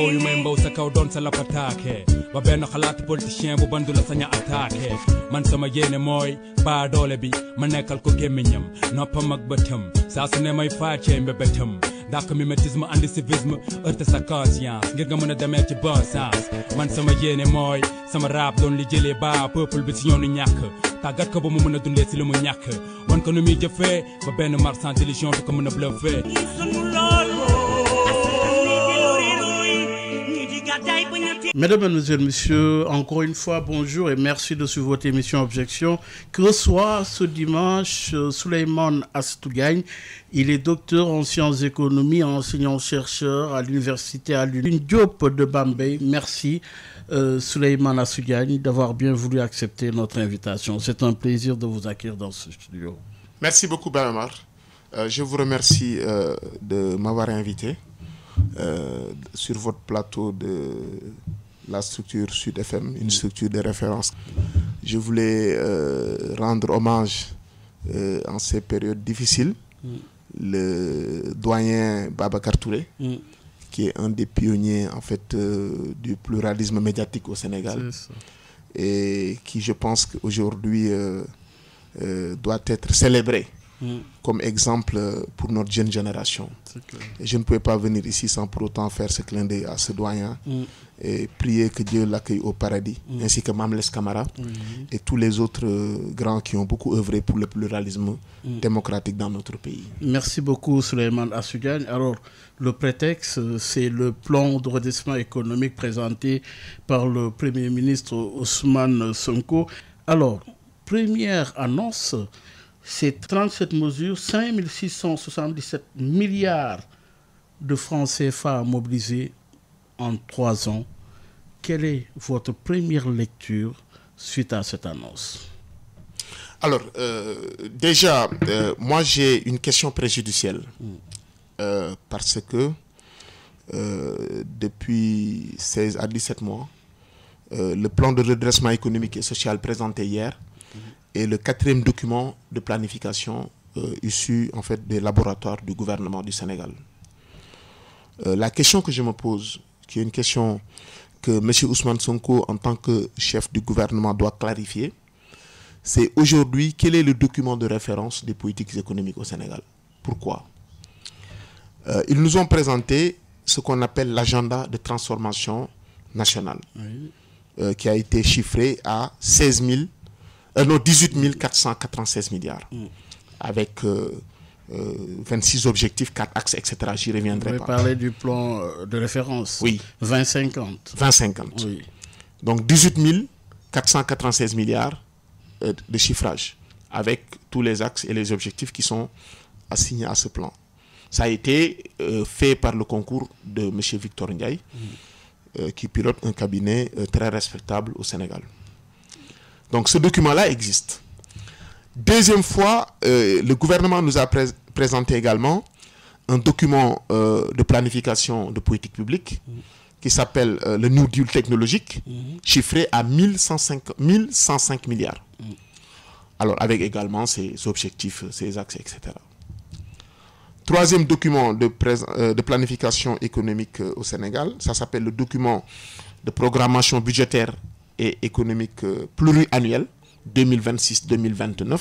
mbow yu may mbow sa kaw doon sa lapataake ba benn xalaat politicien bu bandu la saña attaqué man sama yéene mooy baa doole bi ma nekkal ko gémmiñam noppam ak bëtam saa su ne may faacee mbébétam dàq mimétisme andi civisme heurte sa conscience ngir nga mën a demee ci bon sens man sama yéene mooy sama rap doon li jëlee ba peuple bi ci ñoonu ñàkk tàggat ko ba mu mën a dundee ci li mu ñàkk wan ko nu muy jëfee ba benn marchand d'illusion du ko mën a bluffé. Mesdames, Mesdemoiselles, Messieurs, encore une fois, bonjour et merci de suivre votre émission Objection que reçoit ce dimanche Souleymane Astou Diagne. Il est docteur en sciences économiques, enseignant-chercheur à l'université Alioune Diop de Bambey. Merci Souleymane Astou Diagne d'avoir bien voulu accepter notre invitation. C'est un plaisir de vous accueillir dans ce studio. Merci beaucoup, Bahamar. Je vous remercie de m'avoir invité sur votre plateau de la structure Sud FM, une structure de référence. Je voulais rendre hommage en ces périodes difficiles, le doyen Babacar Touré, qui est un des pionniers en fait du pluralisme médiatique au Sénégal et qui, je pense qu'aujourd'hui doit être célébré comme exemple pour notre jeune génération. Et je ne pouvais pas venir ici sans pour autant faire ce clin d'œil à ce doyen et prier que Dieu l'accueille au paradis, ainsi que Mamles Camara et tous les autres grands qui ont beaucoup œuvré pour le pluralisme démocratique dans notre pays. Merci beaucoup Souleymane Astou Diagne. Alors, le prétexte, c'est le plan de redressement économique présenté par le Premier ministre Ousmane Sonko. Alors, première annonce, c'est 37 mesures, 5 677 milliards de francs CFA mobilisés en 3 ans. Quelle est votre première lecture suite à cette annonce? Alors, déjà, moi j'ai une question préjudicielle. Parce que depuis 16 à 17 mois, le plan de redressement économique et social présenté hier est le 4e document de planification issu en fait des laboratoires du gouvernement du Sénégal. La question que je me pose, qui est une question que M. Ousmane Sonko, en tant que chef du gouvernement, doit clarifier, c'est aujourd'hui quel est le document de référence des politiques économiques au Sénégal. Pourquoi? Ils nous ont présenté ce qu'on appelle l'agenda de transformation nationale, qui a été chiffré à 18 496 milliards, avec 26 objectifs, 4 axes, etc. J'y reviendrai pas. Vous parlez du plan de référence. Oui. 2050. 2050. Oui. Donc 18 496 milliards de chiffrage, avec tous les axes et les objectifs qui sont assignés à ce plan. Ça a été fait par le concours de M. Victor Ndiaye, qui pilote un cabinet très respectable au Sénégal. Donc ce document-là existe. Deuxième fois, le gouvernement nous a présenté également un document de planification de politique publique qui s'appelle le New Deal technologique, chiffré à 1105 milliards. Alors avec également ses objectifs, ses axes, etc. Troisième document de planification économique au Sénégal, ça s'appelle le document de programmation budgétaire et économique pluriannuel 2026-2029,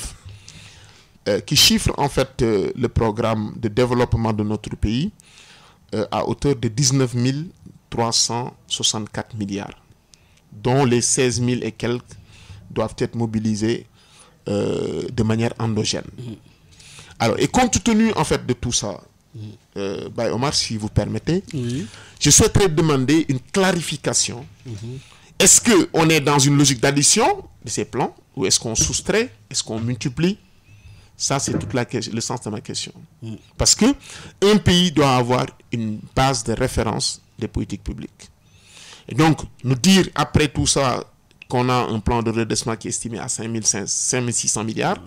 qui chiffre en fait le programme de développement de notre pays à hauteur de 19 364 milliards, dont les 16 000 et quelques doivent être mobilisés de manière endogène. Alors, et compte tenu en fait de tout ça, Omar, si vous permettez, je souhaiterais demander une clarification. Est-ce qu'on est dans une logique d'addition de ces plans ou est-ce qu'on soustrait, est-ce qu'on multiplie? Ça, c'est tout le sens de ma question. Parce qu'un pays doit avoir une base de référence des politiques publiques. Et donc, nous dire après tout ça qu'on a un plan de redressement qui est estimé à 5 600 milliards,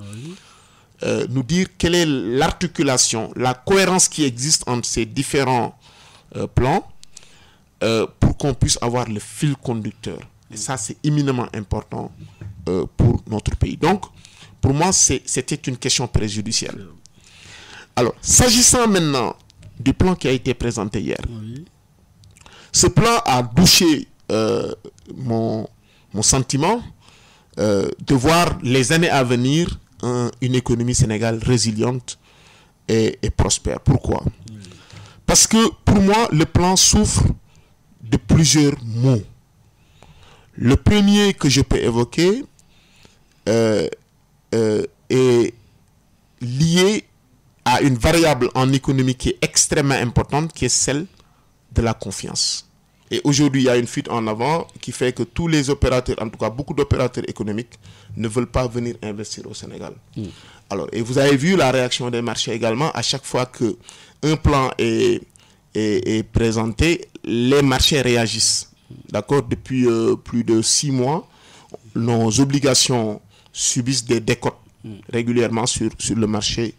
nous dire quelle est l'articulation, la cohérence qui existe entre ces différents plans, pour qu'on puisse avoir le fil conducteur. Et ça, c'est éminemment important pour notre pays. Donc, pour moi, c'était une question préjudicielle. Alors, s'agissant maintenant du plan qui a été présenté hier, ce plan a douché mon sentiment de voir les années à venir une économie sénégalaise résiliente et prospère. Pourquoi? Parce que pour moi, le plan souffre de plusieurs maux. Le premier que je peux évoquer est lié à une variable en économie qui est extrêmement importante, qui est celle de la confiance. Et aujourd'hui, il y a une fuite en avant qui fait que tous les opérateurs, en tout cas beaucoup d'opérateurs économiques, ne veulent pas venir investir au Sénégal. Alors, et vous avez vu la réaction des marchés également. À chaque fois qu'un plan est présenté, les marchés réagissent. D'accord? Depuis plus de 6 mois, nos obligations subissent des décotes régulièrement sur le marché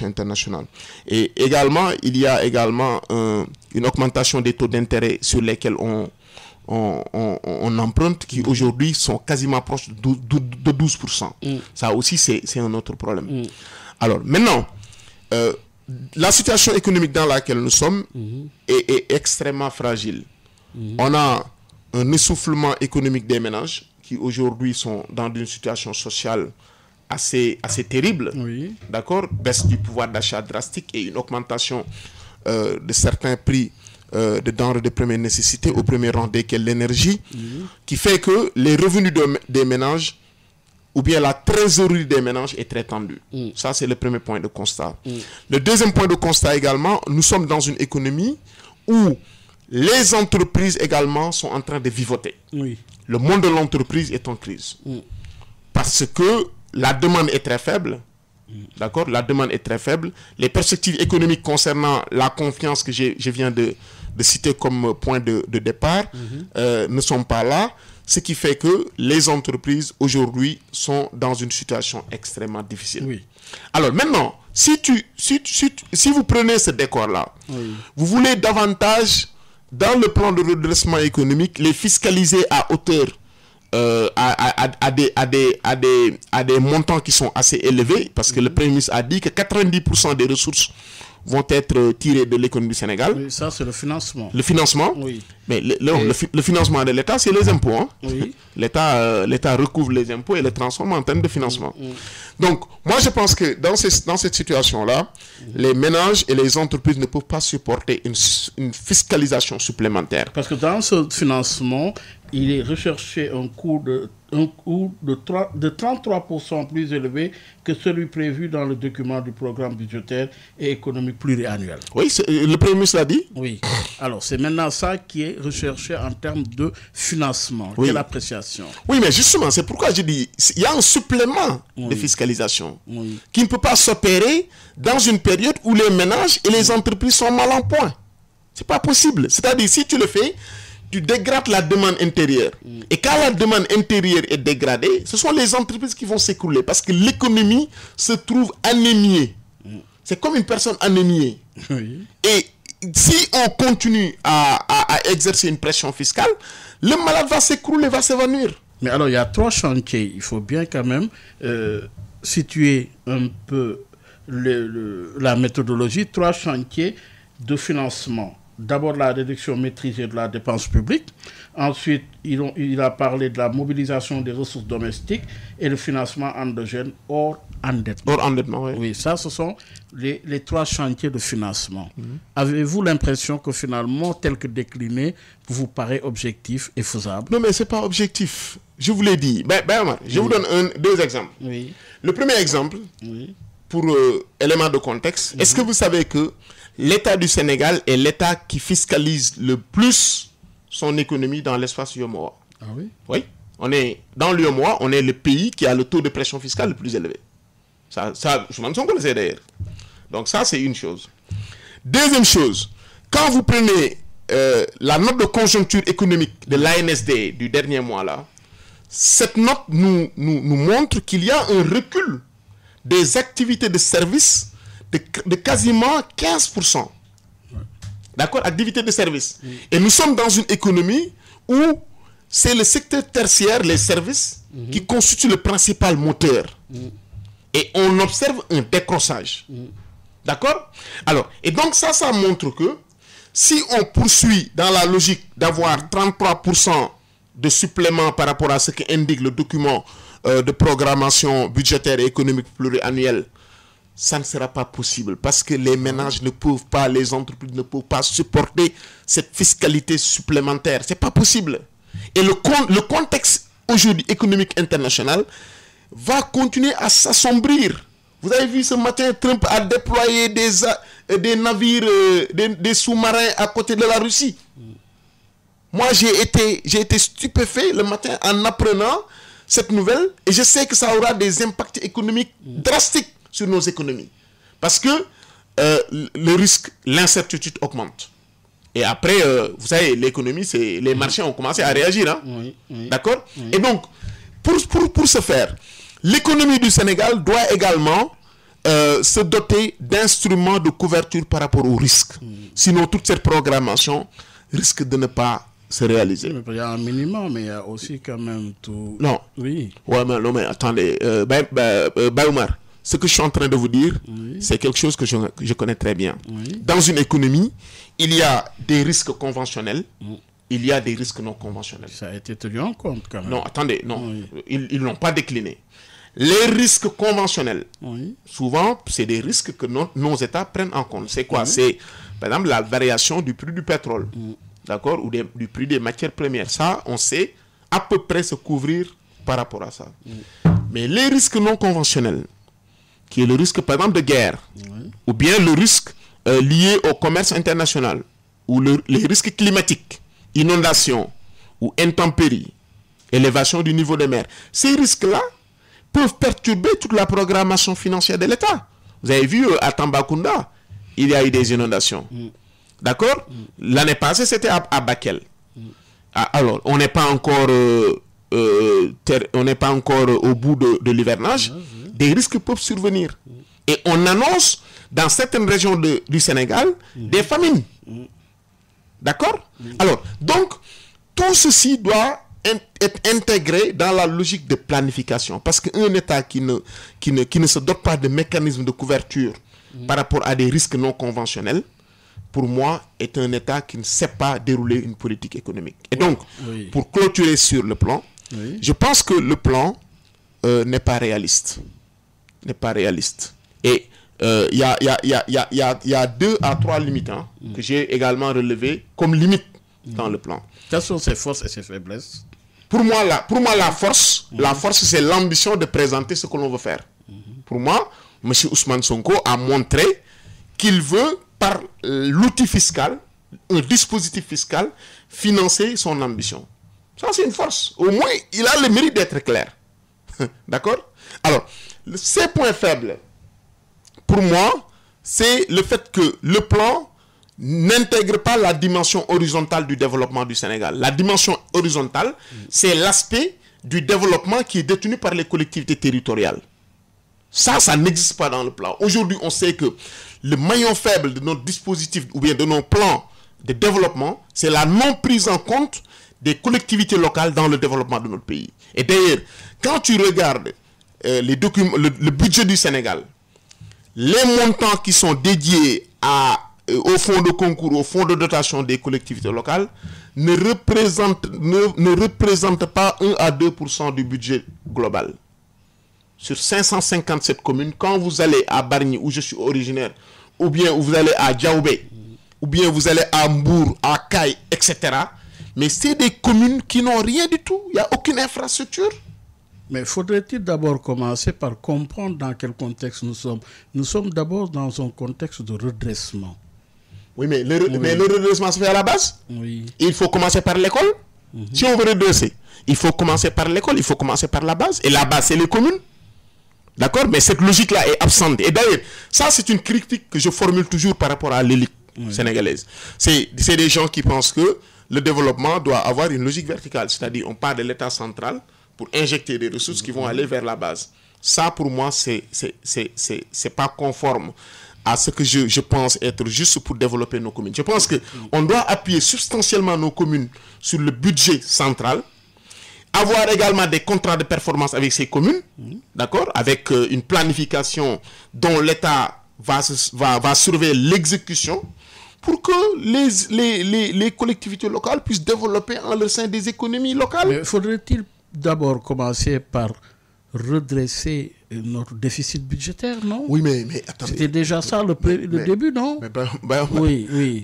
international. Et également, il y a également une augmentation des taux d'intérêt sur lesquels on emprunte, qui aujourd'hui sont quasiment proches de 12%. Ça aussi, c'est un autre problème. Alors, maintenant, la situation économique dans laquelle nous sommes est extrêmement fragile. On a un essoufflement économique des ménages qui aujourd'hui sont dans une situation sociale assez terrible, d'accord, baisse du pouvoir d'achat drastique et une augmentation de certains prix de denrées de première nécessité, au premier rang desquels l'énergie, qui fait que les revenus des ménages ou bien la trésorerie des ménages est très tendue. Ça, c'est le premier point de constat. Le deuxième point de constat également, nous sommes dans une économie où les entreprises également sont en train de vivoter. Le monde de l'entreprise est en crise. Parce que la demande est très faible. D'accord? La demande est très faible. Les perspectives économiques concernant la confiance que je viens de citer comme point de départ ne sont pas là. Ce qui fait que les entreprises aujourd'hui sont dans une situation extrêmement difficile. Alors maintenant, si vous prenez ce décor-là, vous voulez davantage, dans le plan de redressement économique, les fiscaliser à hauteur à des montants qui sont assez élevés, parce que le Premier ministre a dit que 90% des ressources vont être tirées de l'économie du Sénégal. Oui, ça c'est le financement. Le financement, mais le financement de l'État, c'est les impôts. Hein? L'État recouvre les impôts et les transforme en termes de financement. Donc, moi je pense que dans cette situation-là, les ménages et les entreprises ne peuvent pas supporter une fiscalisation supplémentaire. Parce que dans ce financement, il est recherché un coût de 33% plus élevé que celui prévu dans le document du programme budgétaire et économique pluriannuel. Oui, le Premier ministre l'a dit. Oui. Alors, c'est maintenant ça qui est recherché en termes de financement. Quelle appréciation? Oui, mais justement, c'est pourquoi je dis il y a un supplément de fiscalisation qui ne peut pas s'opérer dans une période où les ménages et les entreprises sont mal en point. C'est pas possible. C'est-à-dire, si tu le fais, tu dégrades la demande intérieure. Et quand la demande intérieure est dégradée, ce sont les entreprises qui vont s'écrouler parce que l'économie se trouve anémiée. C'est comme une personne anémiée. Et si on continue à exercer une pression fiscale, le malade va s'écrouler, va s'évanouir. Mais alors, il y a 3 chantiers. Il faut bien quand même situer un peu la méthodologie. 3 chantiers de financement. D'abord, la réduction maîtrisée de la dépense publique. Ensuite, il a parlé de la mobilisation des ressources domestiques et le financement endogène hors endettement. Hors endettement, oui. Oui, ça, ce sont les 3 chantiers de financement. Avez-vous l'impression que finalement, tel que décliné, vous paraît objectif et faisable? Non, mais ce n'est pas objectif. Je vous l'ai dit. Je vous donne 2 exemples. Le premier exemple, pour élément de contexte, est-ce que vous savez que l'État du Sénégal est l'État qui fiscalise le plus son économie dans l'espace UEMOA? Ah oui? Oui. On est, dans l'UEMOA, on est le pays qui a le taux de pression fiscale le plus élevé. Ça je m'en souviens d'ailleurs. Donc ça, c'est une chose. Deuxième chose, quand vous prenez la note de conjoncture économique de l'ANSD du dernier mois là, cette note nous montre qu'il y a un recul des activités de service de quasiment 15%. D'accord? Activités de service. Et nous sommes dans une économie où c'est le secteur tertiaire, les services, qui constitue le principal moteur. Et on observe un décrochage. D'accord? Alors, et donc ça montre que si on poursuit dans la logique d'avoir 33% de supplément par rapport à ce qu'indique le document de programmation budgétaire et économique pluriannuelle, ça ne sera pas possible parce que les ménages ne peuvent pas, les entreprises ne peuvent pas supporter cette fiscalité supplémentaire. C'est pas possible. Et le contexte aujourd'hui économique international va continuer à s'assombrir. Vous avez vu ce matin, Trump a déployé des navires, des sous-marins à côté de la Russie. Moi, j'ai été stupéfait le matin en apprenant cette nouvelle et je sais que ça aura des impacts économiques drastiques sur nos économies. Parce que le risque, l'incertitude augmente. Et après, vous savez, l'économie, les marchés ont commencé à réagir. Hein? Oui, oui. D'accord? Oui. Et donc, pour ce faire, l'économie du Sénégal doit également se doter d'instruments de couverture par rapport aux risques. Sinon, toute cette programmation risque de ne pas se réaliser. Il y a un minimum, mais il y a aussi quand même tout... Non. Oui. Ouais, non, mais attendez. Bayoumar, ce que je suis en train de vous dire, c'est quelque chose que je connais très bien. Oui. Dans une économie, il y a des risques conventionnels, il y a des risques non conventionnels. Ça a été tenu en compte quand même. Non, attendez, non. Oui. Ils n'ont pas décliné. Les risques conventionnels, souvent, c'est des risques que nos États prennent en compte. C'est quoi? C'est, par exemple, la variation du prix du pétrole, d'accord, ou du prix des matières premières. Ça, on sait à peu près se couvrir par rapport à ça. Mais les risques non conventionnels, qui est le risque, par exemple, de guerre, ou bien le risque lié au commerce international, ou les risques climatiques, inondations, ou intempéries, élévation du niveau des mers, ces risques-là peuvent perturber toute la programmation financière de l'État. Vous avez vu à Tambacounda, il y a eu des inondations. D'accord? L'année passée, c'était à Bakel. Alors, on n'est pas encore au bout de l'hivernage. Des risques peuvent survenir. Et on annonce dans certaines régions du Sénégal des famines. D'accord? Alors, donc, tout ceci doit être intégré dans la logique de planification. Parce qu'un État qui ne se dote pas de mécanismes de couverture par rapport à des risques non conventionnels, pour moi, est un État qui ne sait pas dérouler une politique économique. Et donc, pour clôturer sur le plan, je pense que le plan n'est pas réaliste. N'est pas réaliste. Et il y a 2 à 3 limites que j'ai également relevées comme limites dans le plan. Quelles sont ses forces et ses faiblesses? Pour moi, la force, c'est l'ambition de présenter ce que l'on veut faire. Pour moi, M. Ousmane Sonko a montré qu'il veut, par l'outil fiscal, un dispositif fiscal, financer son ambition. Ça, c'est une force. Au moins, il a le mérite d'être clair. D'accord? Alors, ces points faibles, pour moi, c'est le fait que le plan n'intègre pas la dimension horizontale du développement du Sénégal. La dimension horizontale, c'est l'aspect du développement qui est détenu par les collectivités territoriales. Ça n'existe pas dans le plan. Aujourd'hui, on sait que le maillon faible de notre dispositif ou bien de nos plans de développement, c'est la non prise en compte des collectivités locales dans le développement de notre pays. Et d'ailleurs, quand tu regardes les documents, le budget du Sénégal, les montants qui sont dédiés au fonds de concours, au fonds de dotation des collectivités locales, ne représentent pas 1 à 2% du budget global. Sur 557 communes, quand vous allez à Bargny, où je suis originaire, ou bien vous allez à Diaoubé, ou bien vous allez à Mbour, à Kaye, etc. Mais c'est des communes qui n'ont rien du tout. Il n'y a aucune infrastructure. Mais faudrait-il d'abord commencer par comprendre dans quel contexte nous sommes? Nous sommes d'abord dans un contexte de redressement. Oui, mais le redressement se fait à la base. Oui. Il faut commencer par l'école. Si on veut redresser, il faut commencer par l'école, il faut commencer par la base. Et la base, c'est les communes. D'accord? Mais cette logique-là est absente. Et d'ailleurs, ça, c'est une critique que je formule toujours par rapport à l'élite sénégalaise. C'est des gens qui pensent que le développement doit avoir une logique verticale. C'est-à-dire, on part de l'État central pour injecter des ressources qui vont aller vers la base. Ça, pour moi, c'est pas conforme à ce que je pense être juste pour développer nos communes. Je pense qu'on doit appuyer substantiellement nos communes sur le budget central, avoir également des contrats de performance avec ces communes, d'accord, avec une planification dont l'État va surveiller l'exécution pour que les collectivités locales puissent développer en leur sein des économies locales. Mais faudrait-il d'abord commencer par redresser notre déficit budgétaire, non? Oui, mais attendez. C'était déjà ça le début, non? Mais oui.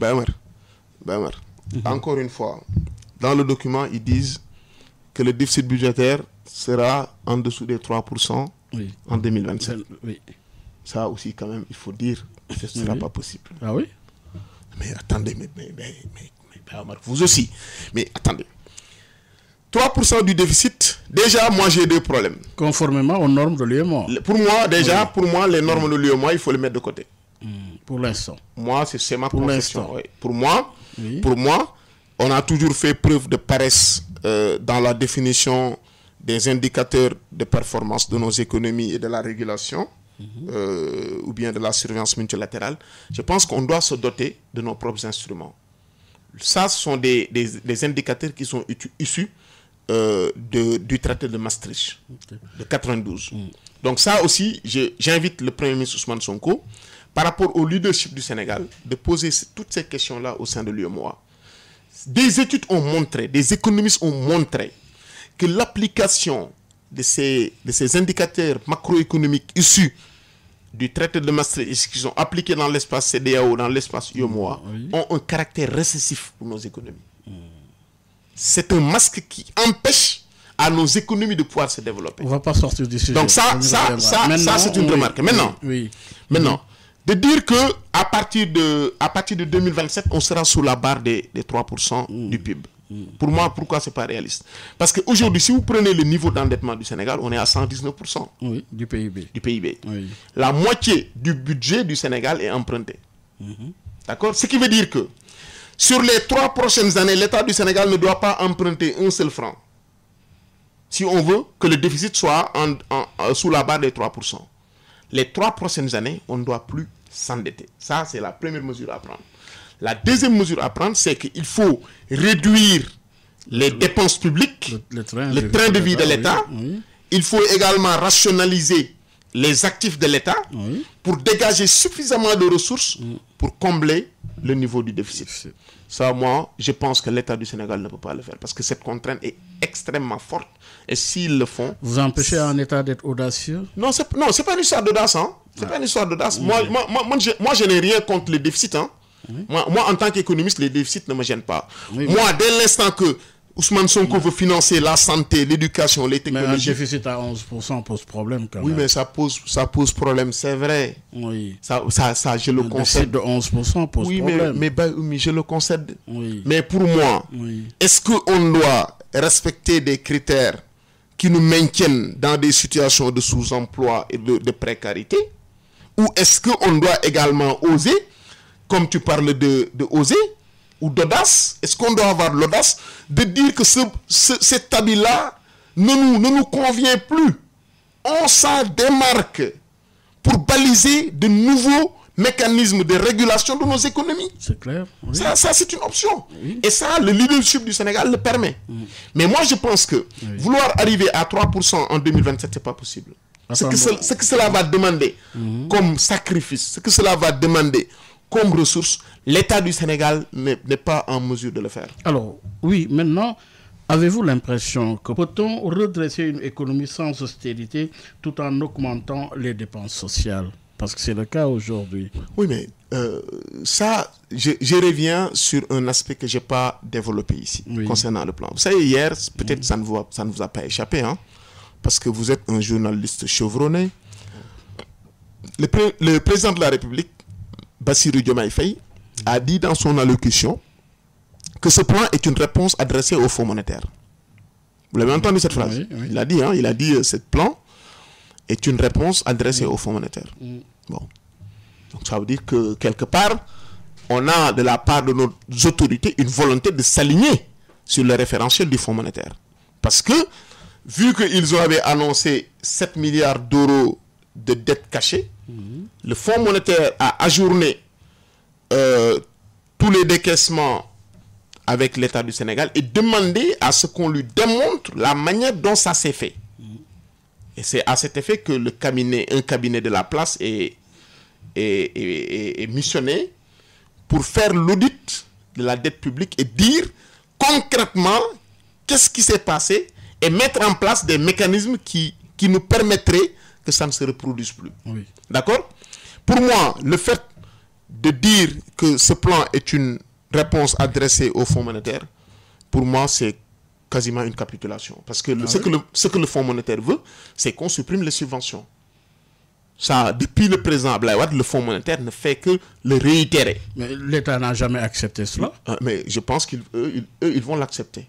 Encore une fois, dans le document, ils disent que le déficit budgétaire sera en dessous des 3% en 2027. Oui. Ça aussi, quand même, il faut dire que ce ne sera pas possible. Ah oui? Mais attendez, mais vous aussi. Mais attendez. 3% du déficit, déjà, moi, j'ai deux problèmes. Conformément aux normes de l'UEMOA. Pour moi, les normes de l'UEMOA, il faut les mettre de côté. Pour l'instant. Moi, c'est ma conception. Oui. Pour moi, on a toujours fait preuve de paresse dans la définition des indicateurs de performance de nos économies et de la régulation, ou bien de la surveillance multilatérale. Je pense qu'on doit se doter de nos propres instruments. Ça, ce sont des indicateurs qui sont issus du traité de Maastricht de 92. Donc ça aussi, j'invite le Premier ministre Ousmane Sonko, par rapport au leadership du Sénégal, de poser toutes ces questions-là au sein de l'UEMOA. Des études ont montré, des économistes ont montré que l'application de ces indicateurs macroéconomiques issus du traité de Maastricht, qui sont appliqués dans l'espace CEDEAO, dans l'espace UEMOA, ont un caractère récessif pour nos économies. C'est un masque qui empêche à nos économies de pouvoir se développer. On ne va pas sortir du sujet. Donc ça c'est une remarque. Maintenant, de dire que à partir de 2027, on sera sous la barre des 3% du PIB. Pour moi, pourquoi ce n'est pas réaliste? Parce qu'aujourd'hui, si vous prenez le niveau d'endettement du Sénégal, on est à 119% du PIB. Oui. La moitié du budget du Sénégal est emprunté. D'accord? Ce qui veut dire que sur les 3 prochaines années, l'État du Sénégal ne doit pas emprunter un seul franc. Si on veut que le déficit soit sous la barre des 3%. Les 3 prochaines années, on ne doit plus s'endetter. Ça, c'est la première mesure à prendre. La deuxième mesure à prendre, c'est qu'il faut réduire les dépenses publiques, le train de vie de l'État. Il faut également rationaliser les actifs de l'État pour dégager suffisamment de ressources pour combler le niveau du déficit. Ça, moi, je pense que l'État du Sénégal ne peut pas le faire parce que cette contrainte est extrêmement forte. Et s'ils le font... Vous empêchez un État d'être audacieux? Non, c'est pas une histoire d'audace. Hein. C'est pas une histoire d'audace. Moi, je n'ai rien contre les déficits. Hein. Moi, en tant qu'économiste, les déficits ne me gênent pas. Moi, dès l'instant que Ousmane Sonko veut financer la santé, l'éducation, les technologies... Mais un déficit à 11% pose problème quand même. Oui, mais ça pose problème, c'est vrai. Oui. Ça je le concède. Un déficit de 11% pose problème. Mais je le concède. Mais pour moi, est-ce qu'on doit respecter des critères qui nous maintiennent dans des situations de sous-emploi et de précarité? Ou est-ce qu'on doit également oser, comme tu parles de oser, ou d'audace, est-ce qu'on doit avoir l'audace de dire que cet habit-là ne nous convient plus? On s'en démarque pour baliser de nouveaux mécanismes de régulation de nos économies. C'est clair. Oui. Ça c'est une option. Oui. Et ça, le leadership du Sénégal le permet. Mais moi, je pense que vouloir arriver à 3% en 2027, ce n'est pas possible. Ce que cela va demander comme sacrifice, ce que cela va demander comme ressources, l'État du Sénégal n'est pas en mesure de le faire. Alors, oui, maintenant, avez-vous l'impression que peut-on redresser une économie sans austérité tout en augmentant les dépenses sociales? Parce que c'est le cas aujourd'hui. Oui, mais ça, je reviens sur un aspect que je n'ai pas développé ici, concernant le plan. Vous savez, hier, peut-être ça ne vous a pas échappé, hein, parce que vous êtes un journaliste chevronné. Le président de la République, Bassirou Diomaye Faye, a dit dans son allocution que ce plan est une réponse adressée au Fonds monétaire. Vous l'avez entendu cette phrase? Oui. Il a dit ce plan est une réponse adressée au Fonds monétaire. Bon. Donc ça veut dire que quelque part, on a de la part de nos autorités une volonté de s'aligner sur le référentiel du Fonds monétaire. Parce que, vu qu'ils avaient annoncé 7 milliards d'euros de dettes cachées, le Fonds monétaire a ajourné tous les décaissements avec l'État du Sénégal et demandé à ce qu'on lui démontre la manière dont ça s'est fait. Et c'est à cet effet que un cabinet de la place est missionné pour faire l'audit de la dette publique et dire concrètement qu'est-ce qui s'est passé et mettre en place des mécanismes qui nous permettraient que ça ne se reproduise plus. Oui. D'accord? Pour moi, le fait de dire que ce plan est une réponse adressée au Fonds monétaire, pour moi, c'est quasiment une capitulation. Parce que ce que le Fonds monétaire veut, c'est qu'on supprime les subventions. Ça, depuis le président Abdoulaye Wade, le Fonds monétaire ne fait que le réitérer. Mais l'État n'a jamais accepté cela. Mais je pense qu'ils vont l'accepter.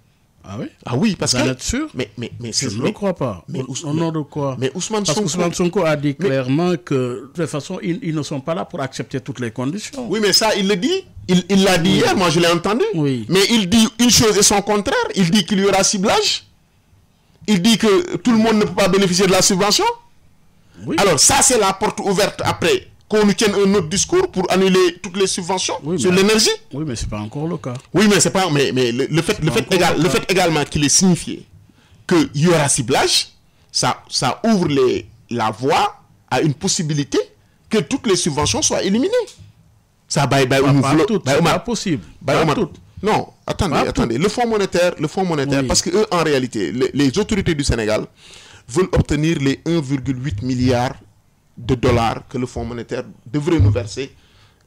Ah oui? Ah oui, parce Vous en que... êtes sûr? Mais je ne le crois pas. Au nom de quoi? Mais Ousmane Parce Sonko... qu'Ousmane Sonko a dit clairement que de toute façon, ils ne sont pas là pour accepter toutes les conditions. Oui, mais ça, il le dit. Il l'a dit hier, moi je l'ai entendu. Oui. Mais il dit une chose et son contraire. Il dit qu'il y aura ciblage. Il dit que tout le monde ne peut pas bénéficier de la subvention. Oui. Alors ça, c'est la porte ouverte après qu'on nous tienne un autre discours pour annuler toutes les subventions sur l'énergie. Oui, mais ce n'est pas encore le cas. Oui, mais c'est pas. Mais le fait également qu'il ait signifié qu'il y aura ciblage, ça ouvre la voie à une possibilité que toutes les subventions soient éliminées. Ça Pas toutes, c'est pas possible. Pas toutes. Non, attendez. Le Fonds monétaire, Oui. parce que eux, en réalité, les autorités du Sénégal veulent obtenir les 1,8 milliard de dollars que le Fonds monétaire devrait nous verser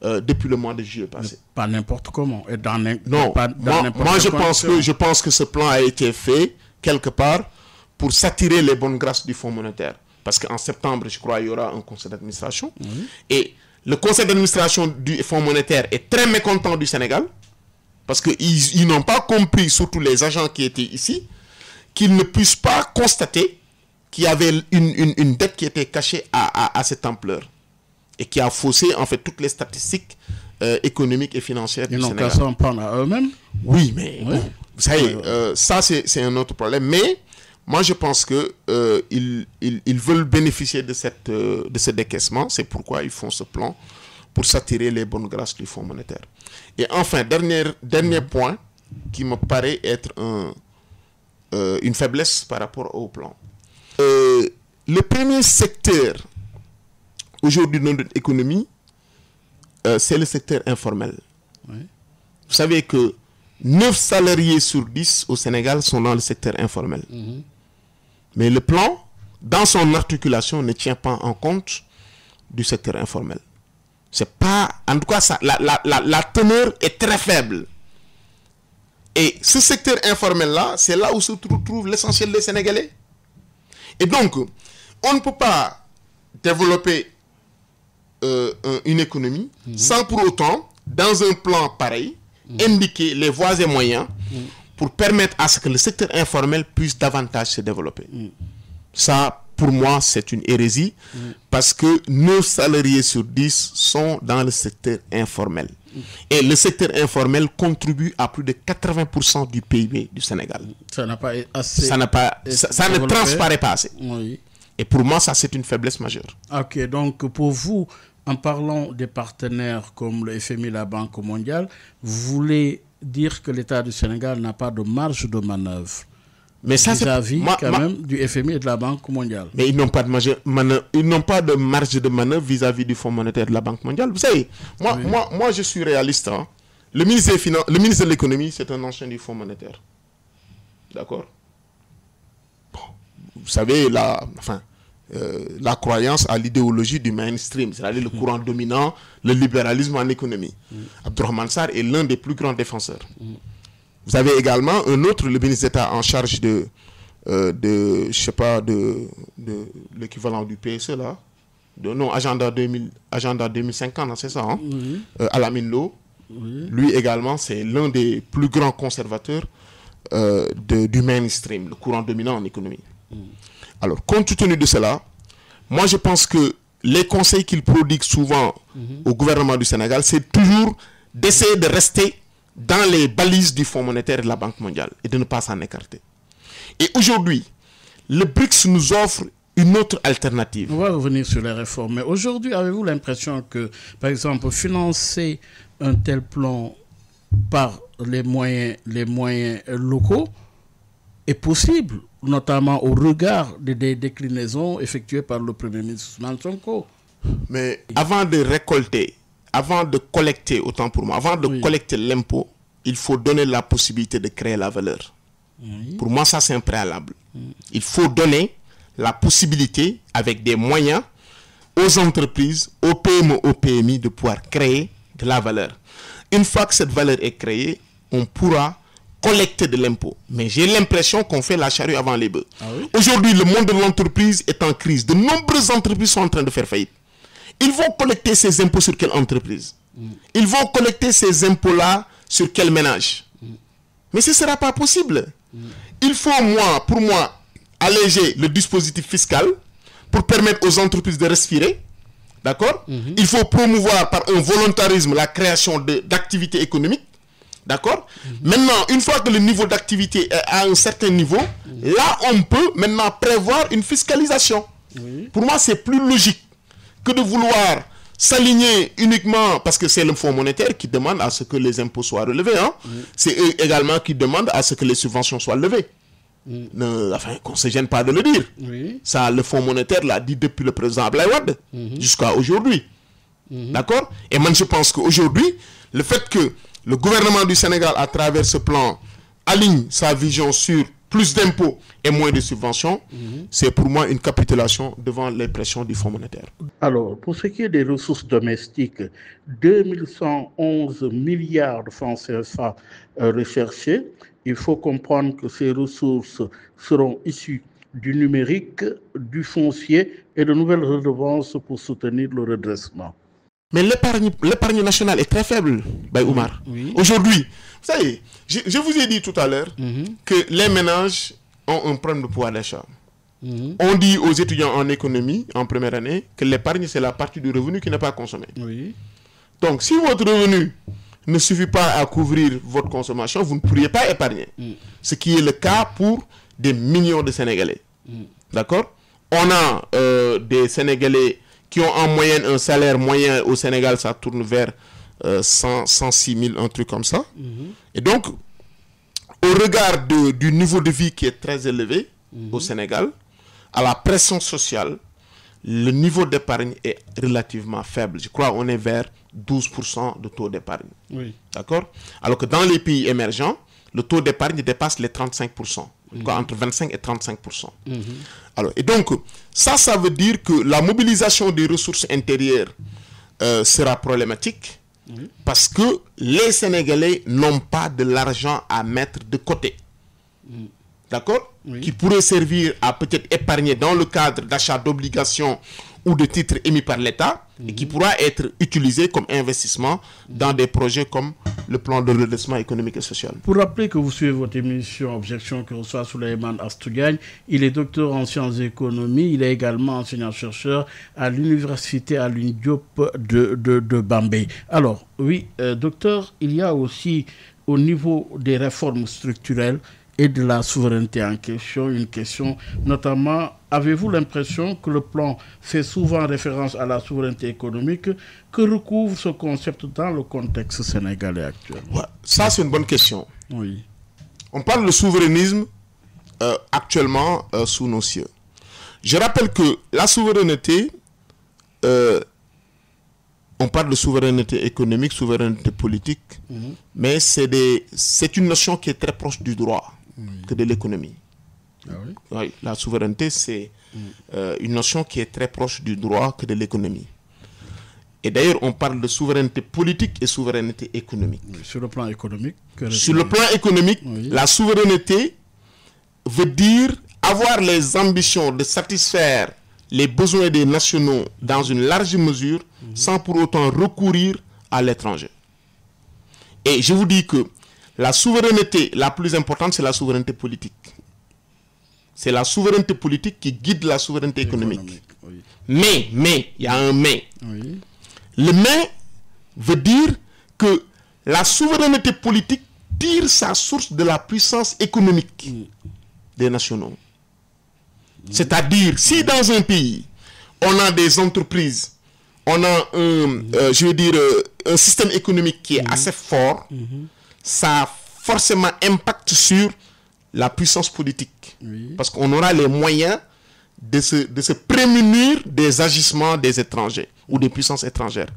depuis le mois de juillet passé. Pas n'importe comment. Et Non, moi je pense que ce plan a été fait quelque part pour s'attirer les bonnes grâces du Fonds monétaire. Parce qu'en septembre, je crois, il y aura un conseil d'administration. Et le conseil d'administration du Fonds monétaire est très mécontent du Sénégal. Parce qu'ils n'ont pas compris, surtout les agents qui étaient ici, qu'ils ne puissent pas constater qu'il y avait une dette qui était cachée à cette ampleur. Et qui a faussé, en fait, toutes les statistiques économiques et financières du Sénégal. Ils n'ont qu'à s'en prendre à eux-mêmes. Oui, mais bon, vous savez, ça, c'est un autre problème. Mais moi, je pense qu'ils veulent bénéficier de ce décaissement. C'est pourquoi ils font ce plan pour s'attirer les bonnes grâces du Fonds monétaire. Et enfin, dernier point qui me paraît être une faiblesse par rapport au plan. Le premier secteur aujourd'hui dans notre économie, c'est le secteur informel. Oui. Vous savez que 9 salariés sur 10 au Sénégal sont dans le secteur informel. Mais le plan, dans son articulation, ne tient pas en compte du secteur informel. C'est pas, en tout cas, la teneur est très faible. Et ce secteur informel-là, c'est là où se trouve l'essentiel des Sénégalais. Et donc, on ne peut pas développer une économie sans pour autant, dans un plan pareil, indiquer les voies et moyens pour permettre à ce que le secteur informel puisse davantage se développer. Ça, pour moi, c'est une hérésie parce que 9 salariés sur 10 sont dans le secteur informel. Et le secteur informel contribue à plus de 80% du PIB du Sénégal. Ça n'a pas assez. Ça ne transparaît pas assez. Oui. Et pour moi, ça, c'est une faiblesse majeure. Ok, donc pour vous, en parlant des partenaires comme le FMI et la Banque mondiale, vous voulez dire que l'État du Sénégal n'a pas de marge de manœuvre mais ça, vis-à-vis même du FMI et de la Banque mondiale. Mais ils n'ont pas de marge de manœuvre vis-à-vis du Fonds monétaire de la Banque mondiale. Vous savez, moi je suis réaliste. Hein. Le ministre de l'économie, c'est un ancien du Fonds monétaire. D'accord? Bon, vous savez, la croyance à l'idéologie du mainstream, c'est-à-dire le courant dominant, le libéralisme en économie. Abdourahmane Sarr est l'un des plus grands défenseurs. Vous avez également un autre, le ministre d'État en charge de l'équivalent du PSE là, Agenda 2050, c'est ça, hein? Alamine Lo. Lui également, c'est l'un des plus grands conservateurs du mainstream, le courant dominant en économie. Alors, compte tenu de cela, moi je pense que les conseils qu'il prodigue souvent au gouvernement du Sénégal, c'est toujours d'essayer de rester dans les balises du Fonds monétaire et de la Banque mondiale et de ne pas s'en écarter. Et aujourd'hui, le BRICS nous offre une autre alternative. On va revenir sur les réformes. Mais aujourd'hui, avez-vous l'impression que, par exemple, financer un tel plan par les moyens locaux est possible, notamment au regard des déclinaisons effectuées par le Premier ministre Ousmane Sonko? Mais avant de récolter, avant de collecter, autant pour moi, avant de collecter l'impôt, il faut donner la possibilité de créer la valeur. Pour moi, ça, c'est un préalable. Il faut donner la possibilité, avec des moyens, aux entreprises, aux PME, aux PMI, de pouvoir créer de la valeur. Une fois que cette valeur est créée, on pourra collecter de l'impôt. Mais j'ai l'impression qu'on fait la charrue avant les bœufs. Aujourd'hui, le monde de l'entreprise est en crise. De nombreuses entreprises sont en train de faire faillite. Ils vont collecter ces impôts sur quelle entreprise? Ils vont collecter ces impôts-là sur quel ménage? Mais ce ne sera pas possible. Il faut, pour moi, alléger le dispositif fiscal pour permettre aux entreprises de respirer. D'accord? Il faut promouvoir par un volontarisme la création d'activités économiques. D'accord? Maintenant, une fois que le niveau d'activité est à un certain niveau, là, on peut maintenant prévoir une fiscalisation. Pour moi, c'est plus logique que de vouloir s'aligner uniquement, parce que c'est le Fonds monétaire qui demande à ce que les impôts soient relevés. Hein? C'est eux également qui demandent à ce que les subventions soient levées. Enfin, qu'on ne se gêne pas de le dire. Ça, le Fonds monétaire l'a dit depuis le président Abdoulaye Wade jusqu'à aujourd'hui. D'accord? Et moi, je pense qu'aujourd'hui, le fait que le gouvernement du Sénégal, à travers ce plan, aligne sa vision sur plus d'impôts et moins de subventions, c'est pour moi une capitulation devant les pressions du Fonds monétaire. Alors, pour ce qui est des ressources domestiques, 2111 milliards de francs CFA recherchés. Il faut comprendre que ces ressources seront issues du numérique, du foncier et de nouvelles redevances pour soutenir le redressement. Mais l'épargne nationale est très faible, Oumar. Aujourd'hui, vous savez, je vous ai dit tout à l'heure que les ménages ont un problème de pouvoir d'achat. On dit aux étudiants en économie, en première année, que l'épargne, c'est la partie du revenu qui n'est pas consommée. Donc, si votre revenu ne suffit pas à couvrir votre consommation, vous ne pourriez pas épargner. Ce qui est le cas pour des millions de Sénégalais. D'accord? On a des Sénégalais qui ont en moyenne un salaire moyen au Sénégal, ça tourne vers 106 000, un truc comme ça. Et donc, au regard du niveau de vie qui est très élevé au Sénégal, à la pression sociale, le niveau d'épargne est relativement faible. Je crois qu'on est vers 12% de taux d'épargne. D'accord? Alors que dans les pays émergents, le taux d'épargne dépasse les 35%. Entre 25 et 35%. Alors, et donc, ça veut dire que la mobilisation des ressources intérieures sera problématique parce que les Sénégalais n'ont pas de l'argent à mettre de côté. D'accord? Qui pourrait servir à peut-être épargner dans le cadre d'achat d'obligations ou de titres émis par l'État et qui pourra être utilisé comme investissement dans des projets comme le plan de redressement économique et social. Pour rappeler que vous suivez votre émission Objection que reçoit Souleymane Astou Diagne, il est docteur en sciences et économie, il est également enseignant-chercheur à l'université Alioune Diop de Bambey. Alors, oui, docteur, il y a aussi au niveau des réformes structurelles et de la souveraineté en question, une question notamment, avez-vous l'impression que le plan fait souvent référence à la souveraineté économique? Que recouvre ce concept dans le contexte sénégalais actuel? Ça, c'est une bonne question. On parle de souverainisme actuellement sous nos cieux. Je rappelle que la souveraineté, on parle de souveraineté économique, souveraineté politique, mais c'est une notion qui est très proche du droit que de l'économie. La souveraineté, c'est une notion qui est très proche du droit que de l'économie. Et d'ailleurs, on parle de souveraineté politique et souveraineté économique. Sur le plan économique. Sur le plan économique, la souveraineté veut dire avoir les ambitions de satisfaire les besoins des nationaux dans une large mesure sans pour autant recourir à l'étranger. Et je vous dis que la souveraineté la plus importante, c'est la souveraineté politique. C'est la souveraineté politique qui guide la souveraineté économique. Mais, il y a un mais. Le mais veut dire que la souveraineté politique tire sa source de la puissance économique des nationaux. C'est-à-dire, si dans un pays, on a des entreprises, on a un système économique qui est assez fort, ça a forcément impact sur la puissance politique. Parce qu'on aura les moyens de se prémunir des agissements des étrangers ou des puissances étrangères.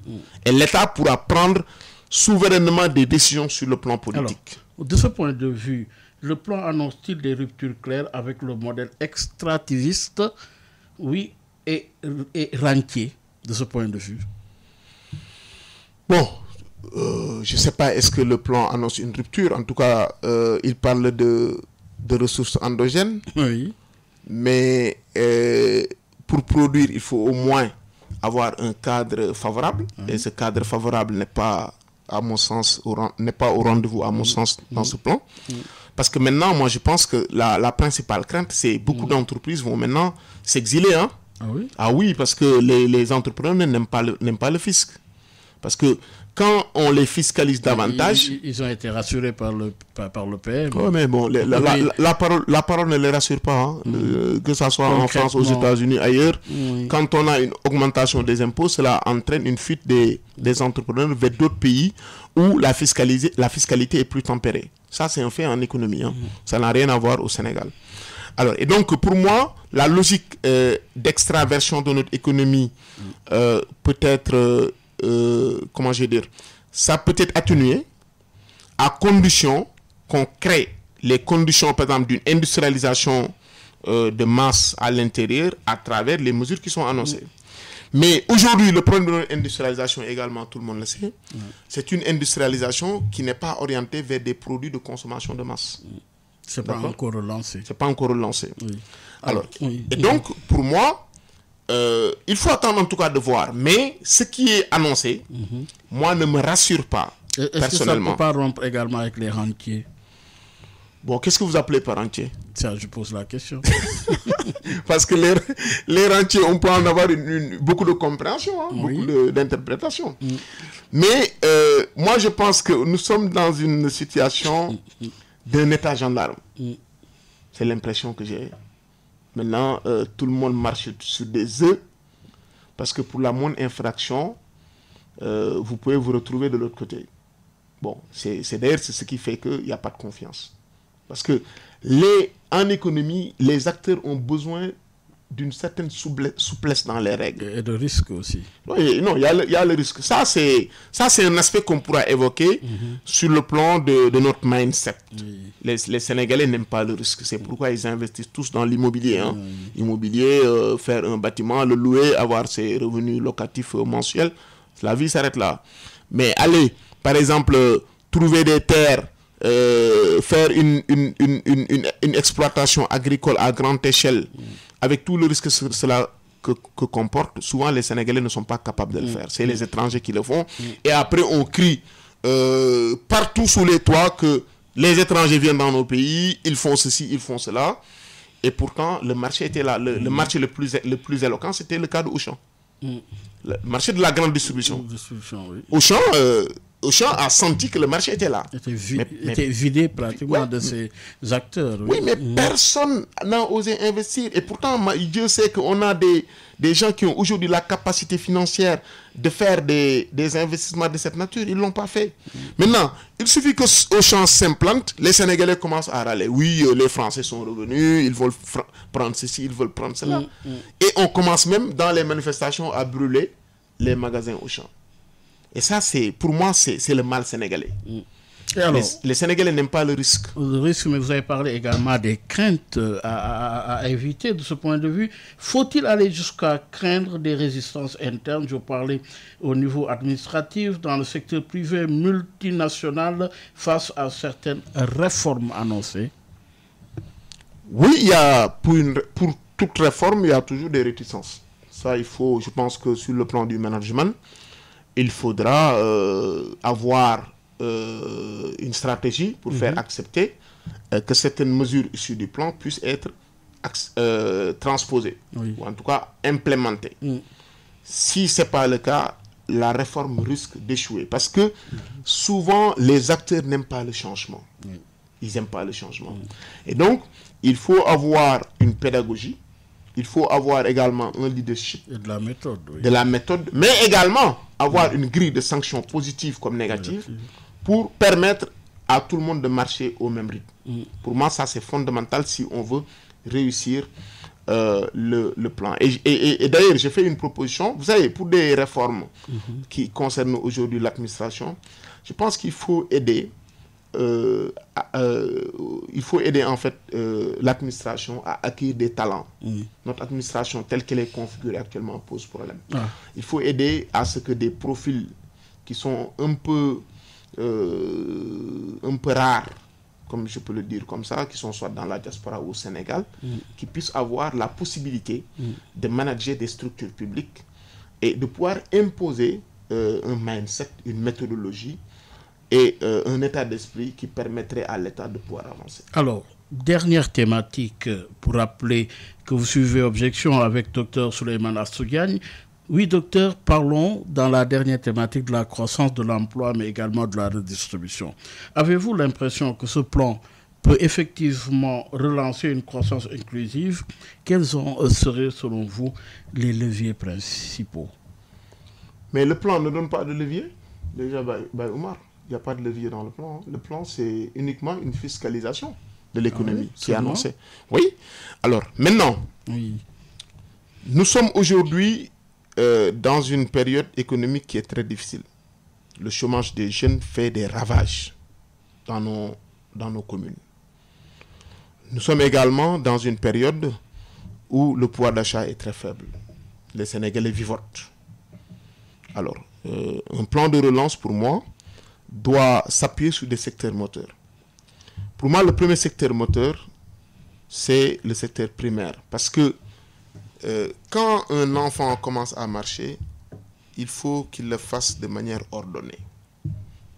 Et l'État pourra prendre souverainement des décisions sur le plan politique. Alors, de ce point de vue, le plan annonce-t-il des ruptures claires avec le modèle extractiviste, oui, et rentier, de ce point de vue? Bon, je ne sais pas, est-ce que le plan annonce une rupture? En tout cas, il parle de ressources endogènes. Oui. Mais pour produire, il faut au moins avoir un cadre favorable. Et ce cadre favorable n'est pas, à mon sens, n'est pas au rendez-vous, à mon sens, dans ce plan. Parce que maintenant, moi, je pense que la principale crainte, c'est beaucoup d'entreprises vont maintenant s'exiler. Hein? Ah oui? Ah oui, parce que les entrepreneurs n'aiment pas le fisc. Parce que quand on les fiscalise davantage... Ils ont été rassurés par le PM. Oui, mais bon, la parole ne les rassure pas. Hein. Que ce soit en France, aux États-Unis, ailleurs. Oui. Quand on a une augmentation des impôts, cela entraîne une fuite des entrepreneurs vers d'autres pays où la fiscalité est plus tempérée. Ça, c'est un fait en économie. Hein. Ça n'a rien à voir au Sénégal. Alors, et donc, pour moi, la logique d'extraversion de notre économie peut être... comment je vais dire, ça peut être atténué à condition qu'on crée les conditions, par exemple, d'une industrialisation de masse à l'intérieur à travers les mesures qui sont annoncées. Mais aujourd'hui, le problème de notre industrialisation également, tout le monde le sait, c'est une industrialisation qui n'est pas orientée vers des produits de consommation de masse. C'est pas encore relancé. C'est pas encore relancé. Oui. Alors, oui. Et donc, pour moi, il faut attendre en tout cas de voir. Mais ce qui est annoncé, moi, ne me rassure pas, personnellement. Est-ce que ça ne peut pas rompre également avec les rentiers? Bon, qu'est-ce que vous appelez par rentier? Ça, je pose la question. Parce que les rentiers, on peut en avoir beaucoup de compréhension, hein, beaucoup d'interprétation. Mais moi, je pense que nous sommes dans une situation d'un état gendarme. C'est l'impression que j'ai. Maintenant, tout le monde marche sur des œufs parce que pour la moindre infraction, vous pouvez vous retrouver de l'autre côté. Bon, c'est d'ailleurs ce qui fait qu'il n'y a pas de confiance. Parce que en économie, les acteurs ont besoin d'une certaine souplesse dans les règles. Et de risque aussi. Oui, non, il y a le risque. Ça, c'est un aspect qu'on pourra évoquer sur le plan de notre mindset. Les Sénégalais n'aiment pas le risque. C'est pourquoi ils investissent tous dans l'immobilier. Hein. Immobilier, faire un bâtiment, le louer, avoir ses revenus locatifs mensuels. La vie s'arrête là. Mais allez, par exemple, trouver des terres, faire une exploitation agricole à grande échelle, avec tout le risque que cela comporte, souvent les Sénégalais ne sont pas capables de le faire. C'est les étrangers qui le font. Et après, on crie partout sous les toits que les étrangers viennent dans nos pays, ils font ceci, ils font cela. Et pourtant, le marché était là. Le marché le plus éloquent, c'était le cas de Auchan. Le marché de la grande distribution. Auchan a senti que le marché était là. Était vidé pratiquement de ses acteurs. Oui, mais personne n'a osé investir. Et pourtant, Dieu sait qu'on a des gens qui ont aujourd'hui la capacité financière de faire des investissements de cette nature. Ils ne l'ont pas fait. Maintenant, il suffit que Auchan s'implante, les Sénégalais commencent à râler. Oui, les Français sont revenus, ils veulent prendre ceci, ils veulent prendre cela. Et on commence même dans les manifestations à brûler les magasins Auchan. Et ça, pour moi, c'est le mal sénégalais. Et alors, les Sénégalais n'aiment pas le risque. Le risque, mais vous avez parlé également des craintes à éviter de ce point de vue. Faut-il aller jusqu'à craindre des résistances internes? Je parlais au niveau administratif, dans le secteur privé multinational, face à certaines réformes annoncées. Oui, il y a, pour toute réforme, il y a toujours des réticences. Ça, je pense que sur le plan du management, il faudra avoir une stratégie pour faire accepter que certaines mesures issues du plan puissent être transposées, ou en tout cas implémentées. Si ce n'est pas le cas, la réforme risque d'échouer. Parce que souvent, les acteurs n'aiment pas le changement. Ils n'aiment pas le changement. Et donc, il faut avoir une pédagogie. Il faut avoir également un leadership. Et de la méthode. De la méthode, mais également avoir une grille de sanctions positives comme négatives pour permettre à tout le monde de marcher au même rythme. Pour moi, ça c'est fondamental si on veut réussir le plan. Et d'ailleurs, j'ai fait une proposition, vous savez, pour des réformes qui concernent aujourd'hui l'administration, je pense qu'il faut aider en fait l'administration à acquérir des talents. Notre administration telle qu'elle est configurée actuellement pose problème. Il faut aider à ce que des profils qui sont un peu rares, comme je peux le dire comme ça, qui sont soit dans la diaspora ou au Sénégal, qui puissent avoir la possibilité de manager des structures publiques et de pouvoir imposer un mindset, une méthodologie et un état d'esprit qui permettrait à l'État de pouvoir avancer. Alors, dernière thématique pour rappeler que vous suivez Objection avec Dr Souleymane Astou Diagne. Oui, docteur, parlons dans la dernière thématique de la croissance de l'emploi, mais également de la redistribution. Avez-vous l'impression que ce plan peut effectivement relancer une croissance inclusive? Quels seraient, selon vous, les leviers principaux? Mais le plan ne donne pas de levier. Déjà, Omar, il n'y a pas de levier dans le plan. Le plan, c'est uniquement une fiscalisation de l'économie qui est annoncée. Oui. Alors, maintenant, nous sommes aujourd'hui dans une période économique qui est très difficile. Le chômage des jeunes fait des ravages dans nos communes. Nous sommes également dans une période où le pouvoir d'achat est très faible. Les Sénégalais vivotent. Alors, un plan de relance, pour moi, doit s'appuyer sur des secteurs moteurs. Pour moi, le premier secteur moteur, c'est le secteur primaire. Parce que quand un enfant commence à marcher, il faut qu'il le fasse de manière ordonnée.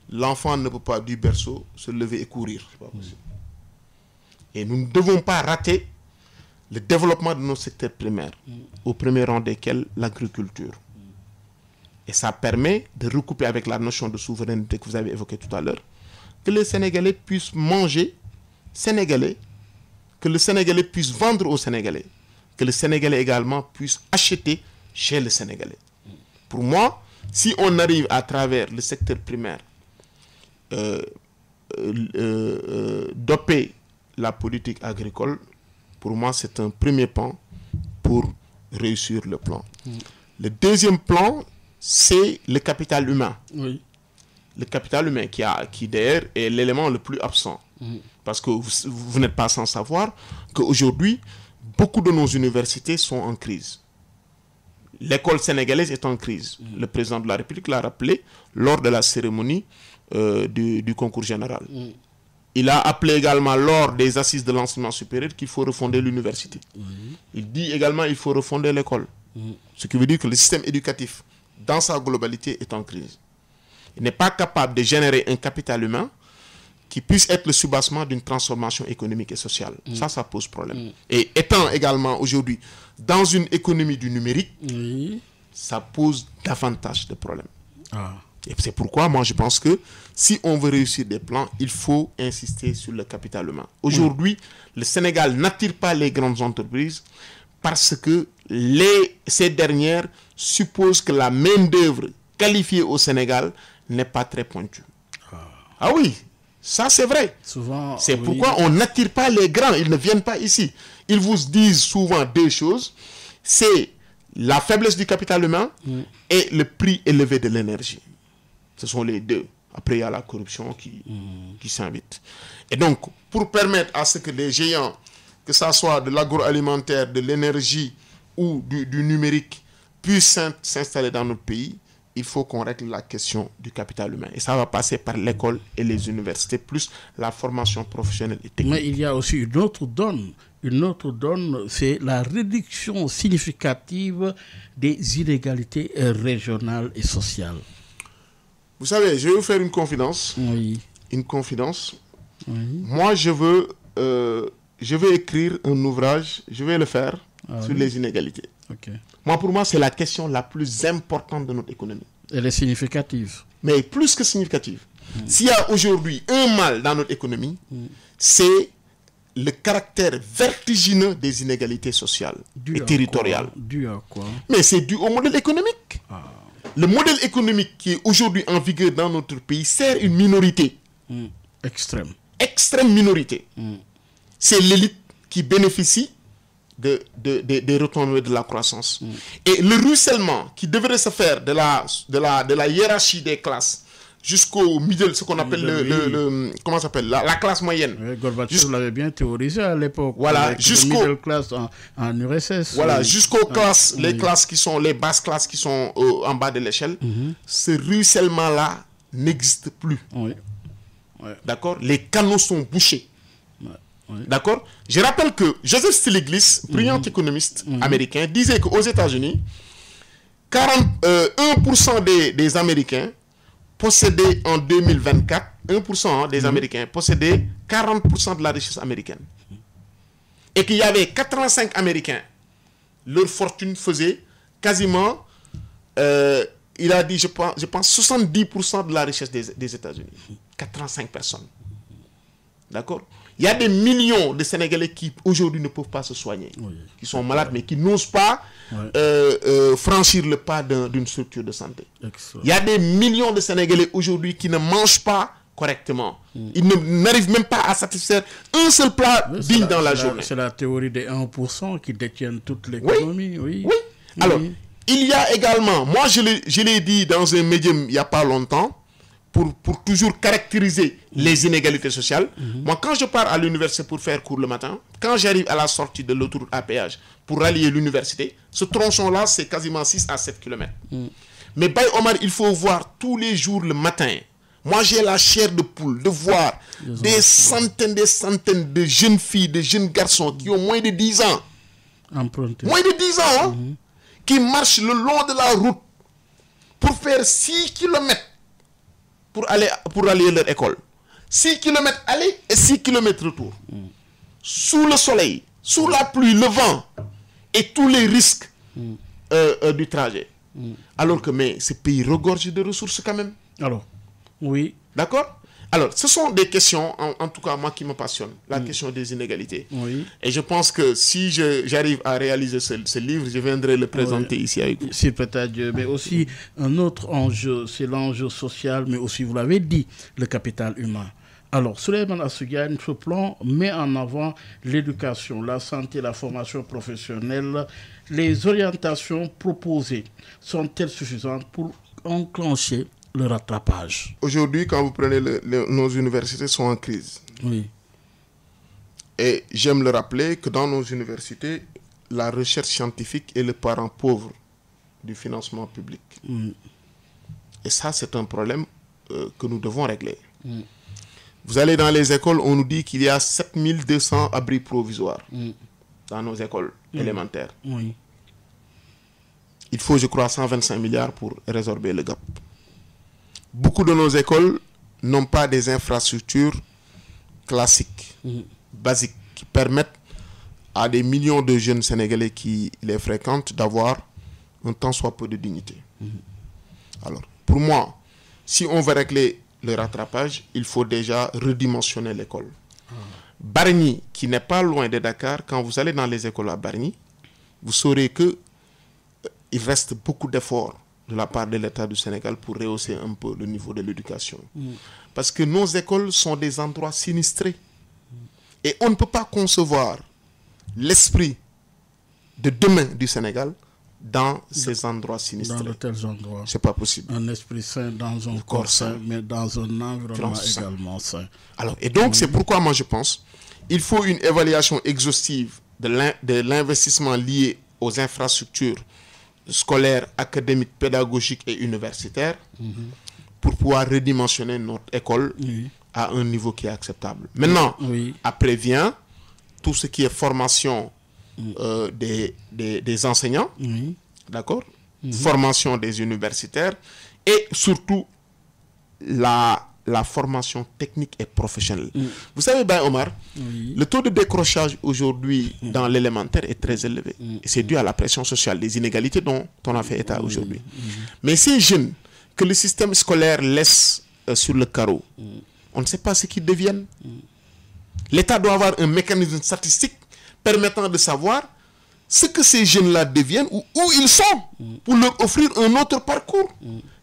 L'enfant ne peut pas du berceau se lever et courir. C'est pas possible. Et nous ne devons pas rater le développement de nos secteurs primaires, au premier rang desquels l'agriculture. Et ça permet de recouper avec la notion de souveraineté que vous avez évoquée tout à l'heure, que les Sénégalais puissent manger sénégalais, que le Sénégalais puisse vendre aux Sénégalais, que le Sénégalais également puisse acheter chez le Sénégalais. Pour moi, si on arrive à travers le secteur primaire, doper la politique agricole, pour moi, c'est un premier pan pour réussir le plan. Le deuxième plan, c'est le capital humain. Oui. Le capital humain qui d'ailleurs est l'élément le plus absent. Parce que vous n'êtes pas sans savoir qu'aujourd'hui, beaucoup de nos universités sont en crise. L'école sénégalaise est en crise. Le président de la République l'a rappelé lors de la cérémonie du concours général. Il a appelé également lors des assises de l'enseignement supérieur qu'il faut refonder l'université. Il dit également qu'il faut refonder l'école. Ce qui veut dire que le système éducatif, dans sa globalité, est en crise. Il n'est pas capable de générer un capital humain qui puisse être le soubassement d'une transformation économique et sociale. Ça pose problème. Et étant également aujourd'hui dans une économie du numérique, ça pose davantage de problèmes. Et c'est pourquoi moi je pense que si on veut réussir des plans, il faut insister sur le capital humain. Aujourd'hui, le Sénégal n'attire pas les grandes entreprises parce que ces dernières supposent que la main-d'œuvre qualifiée au Sénégal n'est pas très pointue. Ah oui, ça c'est vrai. C'est pourquoi on n'attire pas les grands, ils ne viennent pas ici. Ils vous disent souvent deux choses, c'est la faiblesse du capital humain et le prix élevé de l'énergie. Ce sont les deux. Après, il y a la corruption qui s'invite. Et donc, pour permettre à ce que les géants, que ce soit de l'agroalimentaire, de l'énergie ou du numérique, puissent s'installer dans notre pays, il faut qu'on règle la question du capital humain. Et ça va passer par l'école et les universités, plus la formation professionnelle et technique. Mais il y a aussi une autre donne. Une autre donne, c'est la réduction significative des inégalités régionales et sociales. Vous savez, je vais vous faire une confidence. Oui. Une confidence. Oui. Moi, je veux écrire un ouvrage, je vais le faire sur les inégalités. Pour moi, c'est la question la plus importante de notre économie. Elle est significative. Mais plus que significative. S'il y a aujourd'hui un mal dans notre économie, c'est le caractère vertigineux des inégalités sociales et territoriales. Dû à quoi? Mais c'est dû au modèle économique. Le modèle économique qui est aujourd'hui en vigueur dans notre pays sert une minorité. Extrême. Extrême minorité. C'est l'élite qui bénéficie des retombées de la croissance. Et le ruissellement qui devrait se faire de la hiérarchie des classes jusqu'au middle, ce qu'on appelle comment ça s'appelle, la classe moyenne. Oui, Gorbatchev l'avait bien théorisé à l'époque. Voilà, jusqu'au middle class en URSS. Voilà, jusqu'aux classes, les classes qui sont, les basses classes qui sont en bas de l'échelle. Ce ruissellement-là n'existe plus. Oui. D'accord? Les canaux sont bouchés. D'accord? Je rappelle que Joseph Stiglitz, brillant économiste américain, disait qu'aux États-Unis, 1% des Américains possédaient en 2024, 1% des Américains possédaient 40% de la richesse américaine. Et qu'il y avait 85 Américains, leur fortune faisait quasiment, il a dit, je pense 70% de la richesse des États-Unis. 85 personnes. D'accord? Il y a des millions de Sénégalais qui aujourd'hui ne peuvent pas se soigner, qui sont malades, mais qui n'osent pas franchir le pas d'une structure de santé. Excellent. Il y a des millions de Sénégalais aujourd'hui qui ne mangent pas correctement. Ils n'arrivent même pas à satisfaire un seul plat digne dans la journée. C'est la théorie des 1% qui détiennent toute l'économie. Oui. Alors, il y a également, moi je l'ai dit dans un médium il n'y a pas longtemps, pour toujours caractériser les inégalités sociales. Moi, quand je pars à l'université pour faire cours le matin, quand j'arrive à la sortie de l'autoroute à péage pour rallier l'université, ce tronçon-là, c'est quasiment 6 à 7 km. Mais Baye Omar, il faut voir tous les jours le matin. Moi, j'ai la chair de poule de voir des centaines de jeunes filles, de jeunes garçons qui ont moins de 10 ans. Emprunté. Moins de 10 ans, hein, qui marchent le long de la route pour faire 6 km pour aller à leur école. 6 km aller et 6 km retour. Sous le soleil, sous la pluie, le vent et tous les risques du trajet. Alors que ce pays regorge de ressources quand même. Alors, oui. D'accord? Alors, ce sont des questions, en tout cas moi qui me passionnent, la question des inégalités. Oui. Et je pense que si j'arrive à réaliser ce livre, je viendrai le présenter ici avec vous. C'est peut-être Dieu, mais aussi un autre enjeu, c'est l'enjeu social, mais aussi, vous l'avez dit, le capital humain. Alors, Souleymane Astou Diagne, ce plan met en avant l'éducation, la santé, la formation professionnelle. Les orientations proposées sont-elles suffisantes pour enclencher le rattrapage? Aujourd'hui, quand vous prenez nos universités sont en crise. Oui. Et j'aime le rappeler que dans nos universités, la recherche scientifique est le parent pauvre du financement public. Et ça, c'est un problème que nous devons régler. Vous allez dans les écoles, on nous dit qu'il y a 7200 abris provisoires dans nos écoles élémentaires. Oui. Il faut, je crois, 125 milliards pour résorber le gap. Beaucoup de nos écoles n'ont pas des infrastructures classiques, basiques, qui permettent à des millions de jeunes Sénégalais qui les fréquentent d'avoir un tant soit peu de dignité. Alors, pour moi, si on veut régler le rattrapage, il faut déjà redimensionner l'école. Bargny, qui n'est pas loin de Dakar, quand vous allez dans les écoles à Bargny, vous saurez que il reste beaucoup d'efforts de la part de l'État du Sénégal pour rehausser un peu le niveau de l'éducation. Parce que nos écoles sont des endroits sinistrés. Et on ne peut pas concevoir l'esprit de demain du Sénégal dans ces endroits sinistrés. Dans de tels endroits. C'est pas possible. Un esprit sain dans un corps sain, mais dans un environnement également sain. Alors, et donc, c'est pourquoi moi je pense il faut une évaluation exhaustive de l'investissement lié aux infrastructures scolaires, académiques, pédagogiques et universitaires pour pouvoir redimensionner notre école à un niveau qui est acceptable. Maintenant, après vient tout ce qui est formation des enseignants, d'accord, formation des universitaires et surtout la formation technique et professionnelle. Vous savez, Baye Omar, le taux de décrochage aujourd'hui dans l'élémentaire est très élevé. Et c'est dû à la pression sociale, des inégalités dont on a fait état aujourd'hui. Mais ces jeunes que le système scolaire laisse sur le carreau, on ne sait pas ce qu'ils deviennent. L'État doit avoir un mécanisme statistique permettant de savoir ce que ces jeunes-là deviennent ou où ils sont pour leur offrir un autre parcours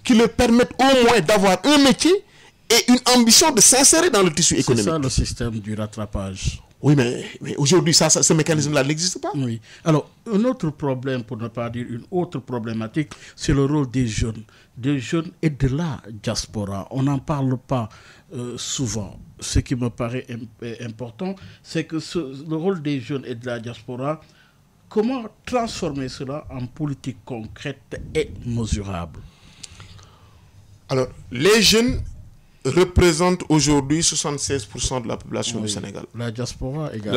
qui leur permette au moins d'avoir un métier et une ambition de s'insérer dans le tissu économique. C'est ça le système du rattrapage. Oui, mais aujourd'hui, ce mécanisme-là n'existe pas. Oui. Alors, un autre problème, pour ne pas dire une autre problématique, c'est le rôle des jeunes et de la diaspora. On n'en parle pas souvent. Ce qui me paraît important, c'est que le rôle des jeunes et de la diaspora, comment transformer cela en politique concrète et mesurable? Alors, les jeunes représentent aujourd'hui 76% de la population du Sénégal. La diaspora également.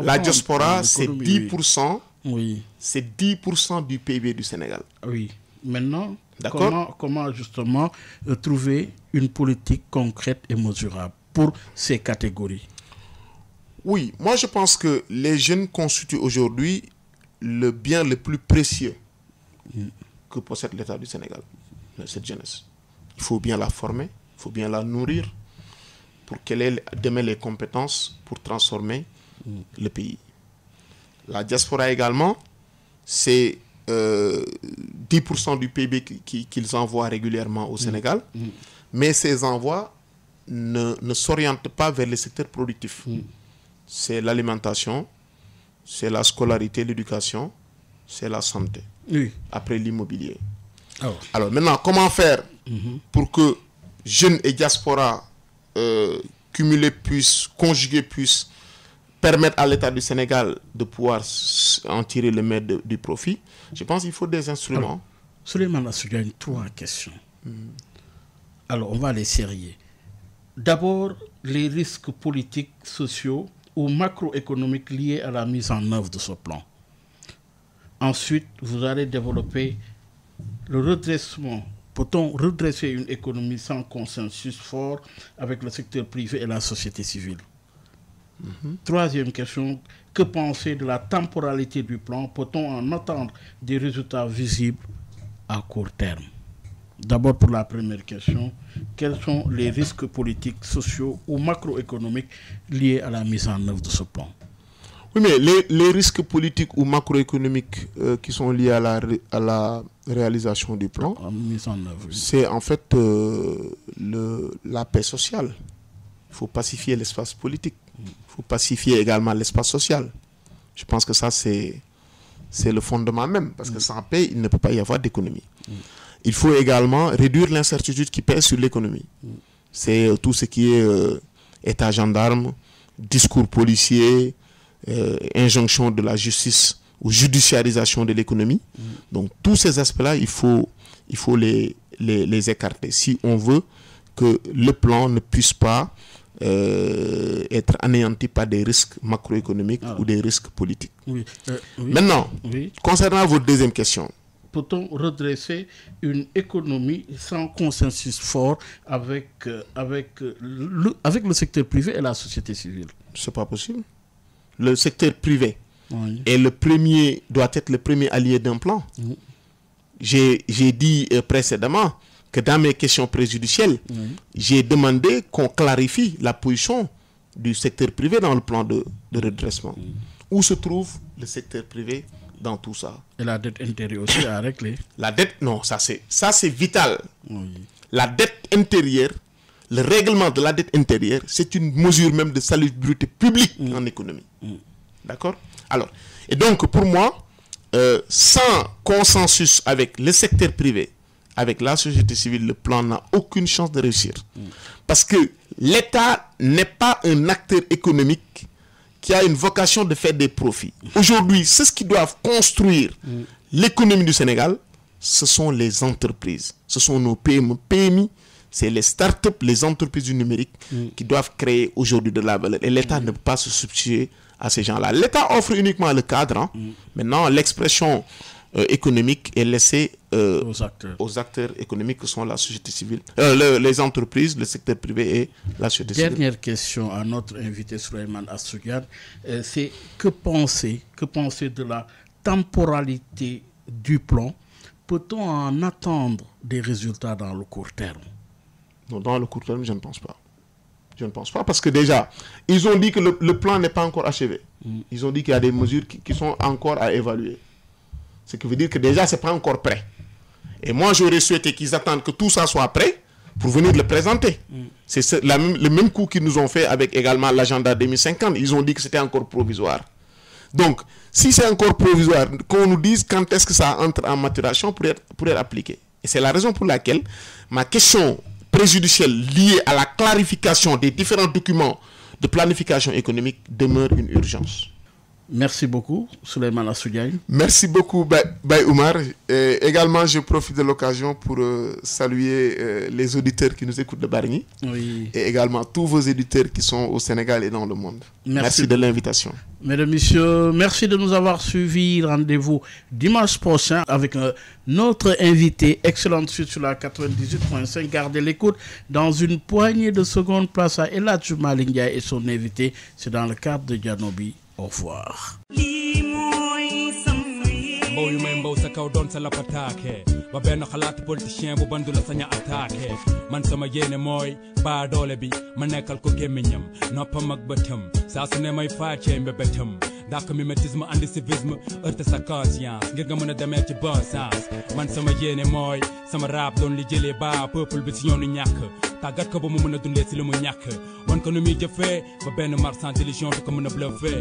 La diaspora, c'est 10%. Oui. C'est 10% du PIB du Sénégal. Oui. Maintenant, d'accord, comment justement trouver une politique concrète et mesurable pour ces catégories? Oui, moi je pense que les jeunes constituent aujourd'hui le bien le plus précieux que possède l'État du Sénégal, cette jeunesse. Il faut bien la former, il faut bien la nourrir pour qu'elle ait demain les compétences pour transformer le pays. La diaspora également, c'est 10% du PIB qu'ils envoient régulièrement au Sénégal, mais ces envois ne s'orientent pas vers les secteurs productifs. C'est l'alimentation, c'est la scolarité, l'éducation, c'est la santé. Oui. Après l'immobilier. Oh. Alors maintenant, comment faire pour que jeunes et diaspora cumulés conjugués puissent permettre à l'État du Sénégal de pouvoir en tirer le meilleur du profit? Je pense qu'il faut des instruments. Alors, Souleymane Assoudjiagne, 3 questions. Alors, on va les sérier. D'abord, les risques politiques, sociaux ou macroéconomiques liés à la mise en œuvre de ce plan. Ensuite, vous allez développer le redressement. Peut-on redresser une économie sans consensus fort avec le secteur privé et la société civile? Troisième question, que penser de la temporalité du plan? Peut-on en attendre des résultats visibles à court terme? D'abord, pour la première question, quels sont les risques politiques, sociaux ou macroéconomiques liés à la mise en œuvre de ce plan? Oui, mais les risques politiques ou macroéconomiques qui sont liés à la réalisation du plan, mise en œuvre, oui. C'est en fait la paix sociale. Il faut pacifier l'espace politique. Il faut pacifier également l'espace social. Je pense que ça, c'est le fondement même. Parce que sans paix, il ne peut pas y avoir d'économie. Il faut également réduire l'incertitude qui pèse sur l'économie. C'est tout ce qui est état gendarme, discours policier, injonction de la justice ou judiciarisation de l'économie. Donc tous ces aspects-là, il faut les écarter si on veut que le plan ne puisse pas être anéanti par des risques macroéconomiques ou des risques politiques. Oui. Maintenant, concernant votre deuxième question, peut-on redresser une économie sans consensus fort avec le secteur privé et la société civile? C'est pas possible. Le secteur privé doit être le premier allié d'un plan. J'ai dit précédemment que dans mes questions préjudicielles, j'ai demandé qu'on clarifie la position du secteur privé dans le plan de redressement. Où se trouve le secteur privé dans tout ça? Et la dette intérieure aussi à régler. La dette, non, ça c'est vital. La dette intérieure, le règlement de la dette intérieure, c'est une mesure même de salubrité publique en économie. D'accord? Alors, et donc pour moi, sans consensus avec le secteur privé, avec la société civile, le plan n'a aucune chance de réussir. Parce que l'État n'est pas un acteur économique qui a une vocation de faire des profits. Aujourd'hui, c'est ce qui doivent construire l'économie du Sénégal, ce sont les entreprises, ce sont nos PME, PMI, c'est les startups, les entreprises du numérique qui doivent créer aujourd'hui de la valeur. Et l'État ne peut pas se substituer à ces gens-là. L'État offre uniquement le cadre. Maintenant, l'expression économique est laissée aux acteurs économiques que sont la société civile, les entreprises, le secteur privé et la société civile. Dernière question à notre invité Souleymane Assoudjiagne, c'est que penser de la temporalité du plan? Peut-on en attendre des résultats dans le court terme? Non, dans le court terme, je ne pense pas. Je ne pense pas parce que déjà, ils ont dit que le plan n'est pas encore achevé. Ils ont dit qu'il y a des mesures qui sont encore à évaluer. Ce qui veut dire que déjà, ce n'est pas encore prêt. Et moi, j'aurais souhaité qu'ils attendent que tout ça soit prêt pour venir le présenter. C'est le même coup qu'ils nous ont fait avec également l'agenda 2050. Ils ont dit que c'était encore provisoire. Donc, si c'est encore provisoire, qu'on nous dise quand est-ce que ça entre en maturation pour être appliqué. Et c'est la raison pour laquelle ma question préjudicielle liée à la clarification des différents documents de planification économique demeure une urgence. Merci beaucoup, Souleymane Assou Diagne. Merci beaucoup, Baye Oumar. Et également, je profite de l'occasion pour saluer les auditeurs qui nous écoutent de Bargny. Oui. Et également tous vos éditeurs qui sont au Sénégal et dans le monde. Merci de l'invitation. Mesdames, Messieurs, merci de nous avoir suivis. Rendez-vous dimanche prochain avec notre invité. Excellente suite sur la 98.5. Gardez l'écoute. Dans une poignée de secondes, place à El Hadji Malick Ndiaye et son invité. C'est dans le cadre de Janobi. Au revoir. mbow yu may mbow sa kaw doon sa lapataake ba benn xalaat politicien bu bandu la saña attaqué man sama yéene mooy baa doole bi ma nekkal ko gémmiñam noppam ak bëtam saa su ne may faacee mbébétam dàq mimétisme andi civisme heurte sa conscience ngir nga mën a demee ci bon sens man sama yéene mooy sama rap doon li jëlee baa peuple bi si ñoonu ñàkk tàggat ko ba mu mën a dundee si li mu ñàkk wan ko nu muy jëfee ba benn marchand d'illusion du ko mën a bluffé